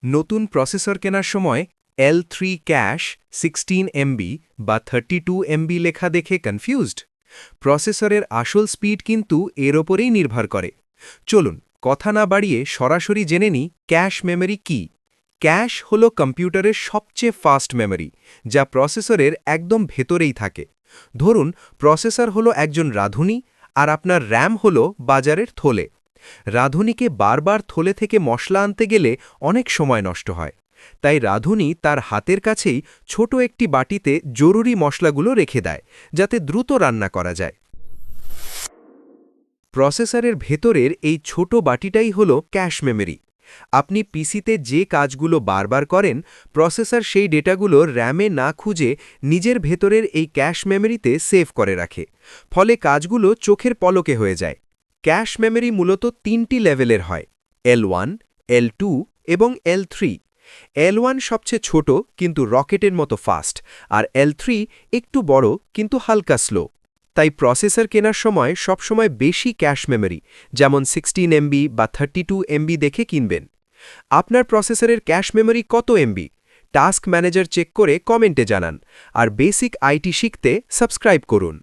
নতুন প্রসেসর কেনার সময় L3 ক্যাশ 16 এমবি বা 32 এমবি লেখা দেখে কনফিউজড? প্রসেসরের আসল স্পিড কিন্তু এর ওপরেই নির্ভর করে। চলুন কথা না বাড়িয়ে সরাসরি জেনে নিই ক্যাশ মেমরি কি। ক্যাশ হল কম্পিউটারের সবচেয়ে ফাস্ট মেমরি, যা প্রসেসরের একদম ভেতরেই থাকে। ধরুন প্রসেসর হলো একজন রাঁধুনি আর আপনার র্যাম হলো বাজারের থলে। রাঁধুনিকে বারবার থলে থেকে মশলা আনতে গেলে অনেক সময় নষ্ট হয়। তাই রাঁধুনি তার হাতের কাছেই ছোট একটি বাটিতে জরুরি মশলাগুলো রেখে দেয়, যাতে দ্রুত রান্না করা যায়। প্রসেসরের ভেতরের এই ছোট বাটিটাই হল ক্যাশ মেমরি। আপনি পিসিতে যে কাজগুলো বারবার করেন, প্রসেসর সেই ডেটাগুলো র্যামে না খুঁজে নিজের ভেতরের এই ক্যাশ মেমরিতে সেভ করে রাখে। ফলে কাজগুলো চোখের পলকে হয়ে যায়। ক্যাশ মেমরি মূলত তিনটি লেভেলের হয়: L1, L2 এবং L3। L1 সবচেয়ে ছোট কিন্তু রকেটের মতো ফাস্ট, আর L3 একটু বড় কিন্তু হালকা স্লো। তাই প্রসেসর কেনার সময় সবসময় বেশি ক্যাশ মেমরি, যেমন 16 এমবি বা 32 এমবি দেখে কিনবেন। আপনার প্রসেসরের ক্যাশ মেমরি কত এমবি? টাস্ক ম্যানেজার চেক করে কমেন্টে জানান। আর বেসিক আইটি শিখতে সাবস্ক্রাইব করুন।